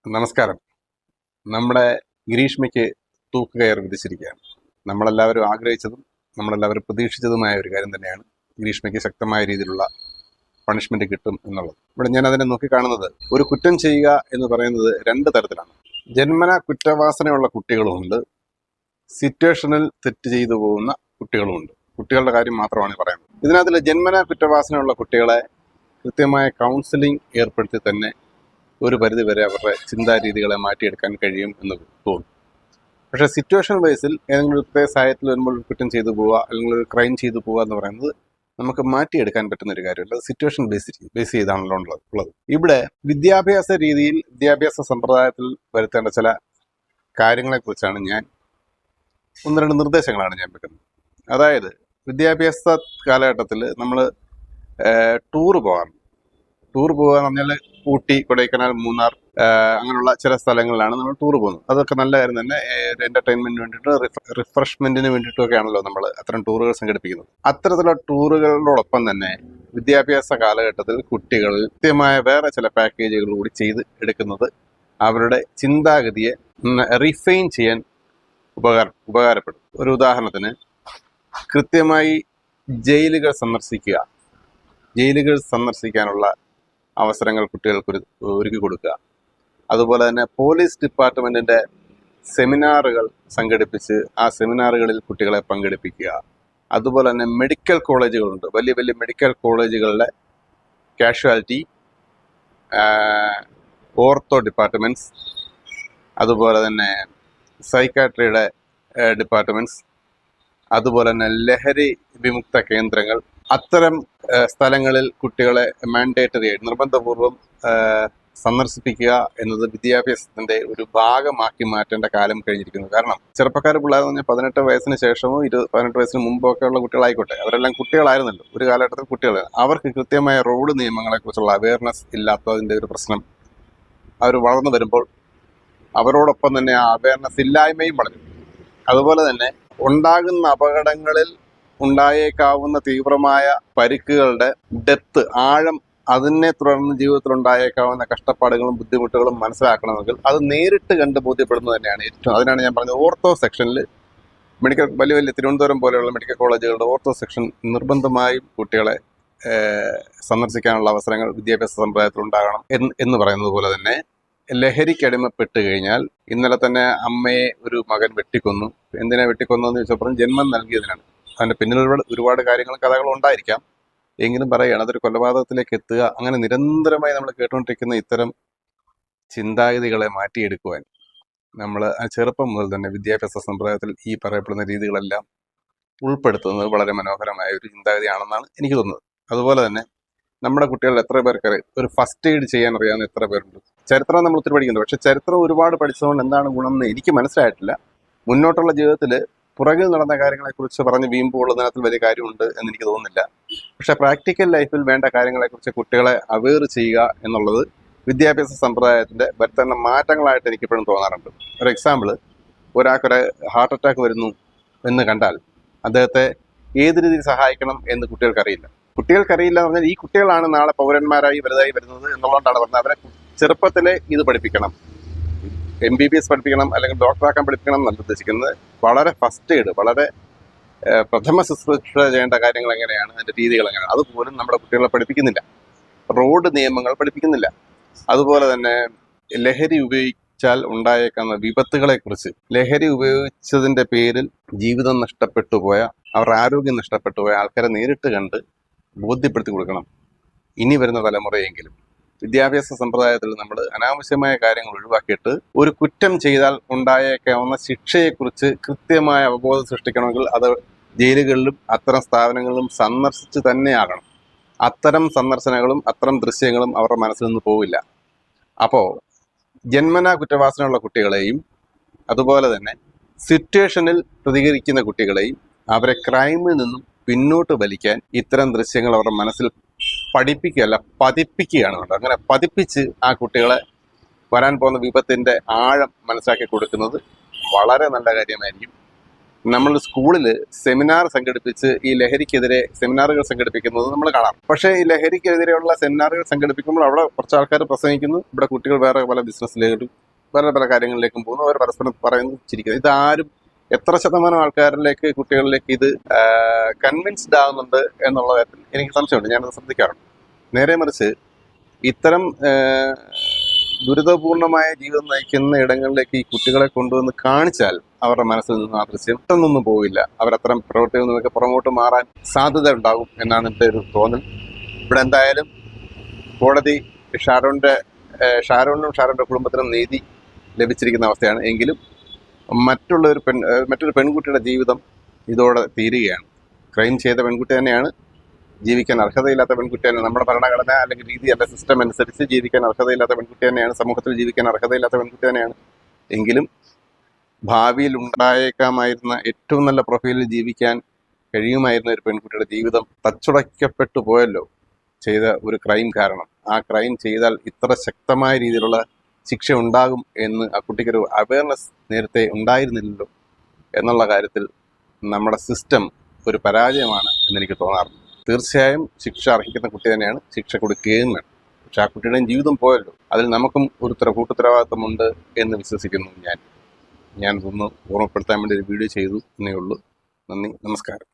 നമസ്കാരം. നമ്മുടെ ഗ്രീഷ്മയ്ക്ക് തൂക്കുകയർ വിധിച്ചിരിക്കുകയാണ്. നമ്മളെല്ലാവരും ആഗ്രഹിച്ചതും നമ്മളെല്ലാവരും പ്രതീക്ഷിച്ചതുമായ ഒരു കാര്യം തന്നെയാണ് ഗ്രീഷ്മയ്ക്ക് ശക്തമായ രീതിയിലുള്ള പണിഷ്മെന്റ് കിട്ടും എന്നുള്ളത്. ഇവിടെ ഞാൻ അതിനെ നോക്കിക്കാണുന്നത്, ഒരു കുറ്റം ചെയ്യുക എന്ന് പറയുന്നത് രണ്ട് തരത്തിലാണ്. ജന്മന കുറ്റവാസനയുള്ള കുട്ടികളുമുണ്ട്, സിറ്റുവേഷനിൽ തെറ്റ് ചെയ്തു പോകുന്ന കുട്ടികളുമുണ്ട്. കുട്ടികളുടെ കാര്യം മാത്രമാണ് പറയുന്നത്. ഇതിനകത്തിൽ ജന്മന കുറ്റവാസനയുള്ള കുട്ടികളെ കൃത്യമായ കൗൺസിലിംഗ് ഏർപ്പെടുത്തി തന്നെ ഒരു പരിധി വരെ അവരുടെ ചിന്താരീതികളെ മാറ്റിയെടുക്കാൻ കഴിയും എന്ന് തോന്നും. പക്ഷേ സിറ്റുവേഷൻ ബേസിൽ ഏതെങ്കിലും ഒരു പ്രത്യേക സാഹചര്യത്തിൽ വരുമ്പോൾ കുറ്റം ചെയ്തു പോവുക അല്ലെങ്കിൽ ഒരു ക്രൈം ചെയ്തു പോവുക എന്ന് പറയുന്നത് നമുക്ക് മാറ്റിയെടുക്കാൻ പറ്റുന്ന ഒരു കാര്യമല്ല. സിറ്റുവേഷൻ ബേസ് ചെയ്താണല്ലോ ഉള്ളത്. ഇവിടെ വിദ്യാഭ്യാസ രീതിയിൽ, വിദ്യാഭ്യാസ സമ്പ്രദായത്തിൽ വരുത്തേണ്ട ചില കാര്യങ്ങളെക്കുറിച്ചാണ് ഞാൻ ഒന്ന് രണ്ട് നിർദ്ദേശങ്ങളാണ് ഞാൻ വെക്കുന്നത്. അതായത് വിദ്യാഭ്യാസ കാലഘട്ടത്തിൽ നമ്മൾ ടൂർ പോകാറുണ്ട്. ടൂർ പോകുക എന്ന് പറഞ്ഞാൽ ഊട്ടി, കൊടൈക്കനാൽ, മൂന്നാർ അങ്ങനെയുള്ള ചില സ്ഥലങ്ങളിലാണ് നമ്മൾ ടൂർ പോകുന്നത്. അതൊക്കെ നല്ല കാര്യം തന്നെ. എന്റർടൈൻമെന്റിന് വേണ്ടിയിട്ട്, റിഫ്രഷ്മെന്റിന് വേണ്ടിയിട്ടൊക്കെയാണല്ലോ നമ്മൾ അത്തരം ടൂറുകൾ സംഘടിപ്പിക്കുന്നത്. അത്തരത്തിലുള്ള ടൂറുകളോടൊപ്പം തന്നെ വിദ്യാഭ്യാസ കാലഘട്ടത്തിൽ കുട്ടികൾ കൃത്യമായ വേറെ ചില പാക്കേജുകൾ കൂടി ചെയ്ത് എടുക്കുന്നത് അവരുടെ ചിന്താഗതിയെ റിഫൈൻ ചെയ്യാൻ ഉപകാരപ്പെടും. ഒരു ഉദാഹരണത്തിന്, കൃത്യമായി ജയിലുകൾ സന്ദർശിക്കാനുള്ള അവസരങ്ങൾ കുട്ടികൾക്ക് ഒരുക്കി കൊടുക്കുക. അതുപോലെ തന്നെ പോലീസ് ഡിപ്പാർട്ട്മെന്റിന്റെ സെമിനാറുകൾ സംഘടിപ്പിച്ച് ആ സെമിനാറുകളിൽ കുട്ടികളെ പങ്കെടുപ്പിക്കുക. അതുപോലെ തന്നെ മെഡിക്കൽ കോളേജുകളുണ്ട്, വലിയ വലിയ മെഡിക്കൽ കോളേജുകളിലെ കാഷ്വാലിറ്റി, ഓർത്തോ ഡിപ്പാർട്ട്മെന്റ്സ്, അതുപോലെ തന്നെ സൈക്കാട്രിയുടെ ഡിപ്പാർട്ട്മെന്റ്സ്, അതുപോലെ തന്നെ ലഹരി വിമുക്ത കേന്ദ്രങ്ങൾ, അത്തരം സ്ഥലങ്ങളിൽ കുട്ടികളെ മാൻഡേറ്ററി ആയിട്ട് നിർബന്ധപൂർവം സന്ദർശിപ്പിക്കുക എന്നത് വിദ്യാഭ്യാസത്തിന്റെ ഒരു ഭാഗമാക്കി മാറ്റേണ്ട കാലം കഴിഞ്ഞിരിക്കുന്നു. കാരണം ചെറുപ്പക്കാർ പിള്ളേർ പറഞ്ഞാൽ 18 വയസ്സിന് ശേഷമോ 18 വയസ്സിന് മുമ്പോ ഒക്കെ ഉള്ള കുട്ടികളായിക്കോട്ടെ, അവരെല്ലാം കുട്ടികളായിരുന്നല്ലോ, ഒരു കാലഘട്ടത്തിൽ കുട്ടികളാണ്. അവർക്ക് കൃത്യമായ റോഡ് നിയമങ്ങളെ കുറിച്ചുള്ള അവയർനെസ് ഇല്ലാത്തതിന്റെ ഒരു പ്രശ്നം അവർ വളർന്നു വരുമ്പോൾ അവരോടൊപ്പം തന്നെ ആ അവയർനെസ് ഇല്ലായ്മയും വളരും. അതുപോലെ തന്നെ ഉണ്ടാകുന്ന അപകടങ്ങളിൽ ഉണ്ടായേക്കാവുന്ന തീവ്രമായ പരിക്കുകളുടെ ഡെപ്ത്, ആഴം, അതിനെ തുടർന്ന് ജീവിതത്തിൽ ഉണ്ടായേക്കാവുന്ന കഷ്ടപ്പാടുകളും ബുദ്ധിമുട്ടുകളും മനസ്സിലാക്കണമെങ്കിൽ അത് നേരിട്ട് കണ്ട് ബോധ്യപ്പെടുന്നത് തന്നെയാണ് ഏറ്റവും. അതിനാണ് ഞാൻ പറഞ്ഞത്, ഓർത്തോ സെക്ഷനിൽ മെഡിക്കൽ വലിയ വലിയ തിരുവനന്തപുരം പോലെയുള്ള മെഡിക്കൽ കോളേജുകളുടെ ഓർത്തോ സെക്ഷൻ നിർബന്ധമായും കുട്ടികളെ സന്ദർശിക്കാനുള്ള അവസരങ്ങൾ വിദ്യാഭ്യാസ സമ്പ്രദായത്തിൽ ഉണ്ടാകണം എന്ന് പറയുന്നത് പോലെ തന്നെ ലഹരിക്കടിമപ്പെട്ട് കഴിഞ്ഞാൽ, ഇന്നലെ തന്നെ അമ്മയെ ഒരു മകൻ വെട്ടിക്കൊന്നു. എന്തിനാ വെട്ടിക്കൊന്നതെന്ന് ചോദിച്ചപ്പോഴും ജന്മം നൽകിയതിനാണ്. അതിന്റെ പിന്നിൽ ഒരുപാട് കാര്യങ്ങളും കഥകളും ഉണ്ടായിരിക്കാം. എങ്കിലും പറയുകയാണ്, അതൊരു കൊലപാതകത്തിലേക്ക് എത്തുക. അങ്ങനെ നിരന്തരമായി നമ്മൾ കേട്ടുകൊണ്ടിരിക്കുന്ന ഇത്തരം ചിന്താഗതികളെ മാറ്റിയെടുക്കുവാൻ നമ്മൾ ചെറുപ്പം മുതൽ തന്നെ വിദ്യാഭ്യാസ സമ്പ്രദായത്തിൽ ഈ പറയപ്പെടുന്ന രീതികളെല്ലാം ഉൾപ്പെടുത്തുന്നത് വളരെ മനോഹരമായ ഒരു ചിന്താഗതിയാണെന്നാണ് എനിക്ക് തോന്നുന്നത്. അതുപോലെ തന്നെ നമ്മുടെ കുട്ടികൾ എത്ര പേർക്ക് ഒരു ഫസ്റ്റ് എയ്ഡ് ചെയ്യാൻ അറിയാവുന്ന എത്ര പേരുണ്ട്? ചരിത്രം നമ്മൾ ഒത്തിരി പഠിക്കുന്നത്, പക്ഷെ ചരിത്രം ഒരുപാട് പഠിച്ചതുകൊണ്ട് എന്താണ് ഗുണം എന്ന് എനിക്ക് മനസ്സിലായിട്ടില്ല. മുന്നോട്ടുള്ള ജീവിതത്തിൽ പുറകിൽ നടന്ന കാര്യങ്ങളെക്കുറിച്ച് പറഞ്ഞ് വീമ്പുകൊള്ളുന്നതിനകത്ത് വലിയ കാര്യമുണ്ട് എന്ന് എനിക്ക് തോന്നുന്നില്ല. പക്ഷെ പ്രാക്ടിക്കൽ ലൈഫിൽ വേണ്ട കാര്യങ്ങളെക്കുറിച്ച് കുട്ടികളെ അവെയർ ചെയ്യുക എന്നുള്ളത് വിദ്യാഭ്യാസ സമ്പ്രദായത്തിന്റെ വരുത്തേണ്ട മാറ്റങ്ങളായിട്ട് എനിക്കിപ്പോഴും തോന്നാറുണ്ട്. ഒരു എക്സാമ്പിൾ, ഒരാൾക്കൊരു ഹാർട്ട് അറ്റാക്ക് വരുന്നു എന്ന് കണ്ടാൽ അദ്ദേഹത്തെ ഏത് രീതിയിൽ സഹായിക്കണം എന്ന് കുട്ടികൾക്കറിയില്ല എന്ന് പറഞ്ഞാൽ, ഈ കുട്ടികളാണ് നാളെ പൗരന്മാരായി വലുതായി വരുന്നത് എന്നുള്ളതുകൊണ്ടാണ് പറഞ്ഞത് അവരെ ചെറുപ്പത്തിലെ ഇത് പഠിപ്പിക്കണം. MBBS പഠിപ്പിക്കണം അല്ലെങ്കിൽ ഡോക്ടറാക്കാൻ പഠിപ്പിക്കണം എന്നല്ല ഉദ്ദേശിക്കുന്നത്. വളരെ ഫസ്റ്റ് എയ്ഡ്, വളരെ പ്രഥമ ശുശ്രൂഷ ചെയ്യേണ്ട കാര്യങ്ങൾ എങ്ങനെയാണ്, അതിന്റെ രീതികൾ എങ്ങനെയാണ്, അതുപോലും നമ്മുടെ കുട്ടികളെ പഠിപ്പിക്കുന്നില്ല. റോഡ് നിയമങ്ങൾ പഠിപ്പിക്കുന്നില്ല. അതുപോലെ തന്നെ ലഹരി ഉപയോഗിച്ചാൽ ഉണ്ടായേക്കാവുന്ന വിപത്തുകളെ കുറിച്ച്, ലഹരി ഉപയോഗിച്ചതിന്റെ പേരിൽ ജീവിതം നഷ്ടപ്പെട്ടു പോയ, അവരുടെ ആരോഗ്യം നഷ്ടപ്പെട്ടു പോയ ആൾക്കാരെ നേരിട്ട് കണ്ട് ബോധ്യപ്പെടുത്തി കൊടുക്കണം ഇനി വരുന്ന തലമുറയെങ്കിലും. വിദ്യാഭ്യാസ സമ്പ്രദായത്തിൽ നമ്മൾ അനാവശ്യമായ കാര്യങ്ങൾ ഒഴിവാക്കിയിട്ട് ഒരു കുറ്റം ചെയ്താൽ ഉണ്ടായേക്കാവുന്ന ശിക്ഷയെക്കുറിച്ച് കൃത്യമായ അവബോധം സൃഷ്ടിക്കണമെങ്കിൽ അത് ജയിലുകളിലും അത്തരം സ്ഥാപനങ്ങളിലും സന്ദർശിച്ച് തന്നെയാകണം. അത്തരം സന്ദർശനങ്ങളും അത്തരം ദൃശ്യങ്ങളും അവരുടെ മനസ്സിൽ നിന്ന് പോവില്ല. അപ്പോൾ ജന്മനാ കുറ്റവാസനയുള്ള കുട്ടികളെയും അതുപോലെ തന്നെ സിറ്റുവേഷനിൽ പ്രതികരിക്കുന്ന കുട്ടികളെയും അവരെ ക്രൈമിൽ നിന്നും പിന്നോട്ട് വലിക്കാൻ ഇത്തരം ദൃശ്യങ്ങൾ അവരുടെ മനസ്സിൽ പഠിപ്പിക്കുകയല്ല, പതിപ്പിക്കുകയാണ് വേണ്ടത്. അങ്ങനെ പതിപ്പിച്ച് ആ കുട്ടികളെ വരാൻ പോകുന്ന വിപത്തിന്റെ ആഴം മനസ്സിലാക്കി കൊടുക്കുന്നത് വളരെ നല്ല കാര്യമായിരിക്കും. നമ്മൾ സ്കൂളിൽ സെമിനാർ സംഘടിപ്പിച്ച് ഈ ലഹരിക്കെതിരെ സെമിനാറുകൾ സംഘടിപ്പിക്കുന്നത് നമ്മൾ കാണാം. പക്ഷേ ഈ ലഹരിക്കെതിരെയുള്ള സെമിനാറുകൾ സംഘടിപ്പിക്കുമ്പോൾ അവിടെ കുറച്ച് ആൾക്കാർ പ്രസംഗിക്കുന്നു, ഇവിടെ കുട്ടികൾ വേറെ പല ബിസിനസ്സിലേക്കും വേറെ പല കാര്യങ്ങളിലേക്കും പോകുന്നു, അവർ പരസ്പരം പറയുന്നു, ചിരിക്കുന്നു. ഇതാരും എത്ര ശതമാനം ആൾക്കാരിലേക്ക് കുട്ടികളിലേക്ക് ഇത് കൺവിൻസ്ഡ് ആകുന്നുണ്ട് എന്നുള്ള കാര്യത്തിൽ എനിക്ക് സംശയമുണ്ട്. ഞാനത് ശ്രദ്ധിക്കാറുണ്ട്. നേരെ മറിച്ച് ഇത്തരം ദുരിതപൂർണമായ ജീവിതം നയിക്കുന്ന ഇടങ്ങളിലേക്ക് ഈ കുട്ടികളെ കൊണ്ടുവന്ന് കാണിച്ചാൽ അവരുടെ മനസ്സിൽ നിന്ന് ആ ദൃശ്യം പെട്ടെന്നൊന്നും പോവില്ല. അവരത്തരം പ്രവൃത്തിയിൽ നിന്നൊക്കെ പുറമോട്ട് മാറാൻ സാധ്യത ഉണ്ടാകും എന്നാണ് എൻ്റെ ഒരു തോന്നൽ. ഇവിടെ എന്തായാലും കോടതി ഷാരോണിനും ഷാരോന്റെ കുടുംബത്തിനും നീതി ലഭിച്ചിരിക്കുന്ന അവസ്ഥയാണ്. എങ്കിലും മറ്റൊരു പെൺകുട്ടിയുടെ ജീവിതം ഇതോടെ തീരുകയാണ്. ക്രൈം ചെയ്ത പെൺകുട്ടി തന്നെയാണ്, ജീവിക്കാൻ അർഹതയില്ലാത്ത പെൺകുട്ടി തന്നെ. നമ്മുടെ ഭരണഘടന അല്ലെങ്കിൽ രീതി അല്ല സിസ്റ്റം അനുസരിച്ച് ജീവിക്കാൻ അർഹതയില്ലാത്ത പെൺകുട്ടി തന്നെയാണ്, സമൂഹത്തിൽ ജീവിക്കാൻ അർഹതയില്ലാത്ത പെൺകുട്ടി തന്നെയാണ്. എങ്കിലും ഭാവിയിൽ ഉണ്ടായേക്കാമായിരുന്ന ഏറ്റവും നല്ല പ്രൊഫൈലിൽ ജീവിക്കാൻ കഴിയുമായിരുന്ന ഒരു പെൺകുട്ടിയുടെ ജീവിതം തച്ചുടയ്ക്കപ്പെട്ടു പോയല്ലോ ചെയ്ത ഒരു ക്രൈം കാരണം. ആ ക്രൈം ചെയ്താൽ ഇത്ര ശക്തമായ രീതിയിലുള്ള ശിക്ഷ ഉണ്ടാകും എന്ന് ആ കുട്ടിക്കൊരു അവയർനെസ് നേരത്തെ ഉണ്ടായിരുന്നില്ലല്ലോ എന്നുള്ള കാര്യത്തിൽ നമ്മുടെ സിസ്റ്റം ഒരു പരാജയമാണ് എന്നെനിക്ക് തോന്നാറുണ്ട്. തീർച്ചയായും ശിക്ഷ അർഹിക്കുന്ന കുട്ടി തന്നെയാണ്, ശിക്ഷ കൊടുക്കുകയും വേണം. പക്ഷെ ആ കുട്ടിയുടെയും ജീവിതം പോയല്ലോ, അതിൽ നമുക്കും ഒരു കൂട്ടുത്തരവാദിത്വമുണ്ട് എന്ന് വിശ്വസിക്കുന്നു ഞാൻ. ഇതൊന്ന് ഓർമ്മപ്പെടുത്താൻ വേണ്ടി ഒരു വീഡിയോ ചെയ്തു എന്നേ ഉള്ളൂ. നന്ദി, നമസ്കാരം.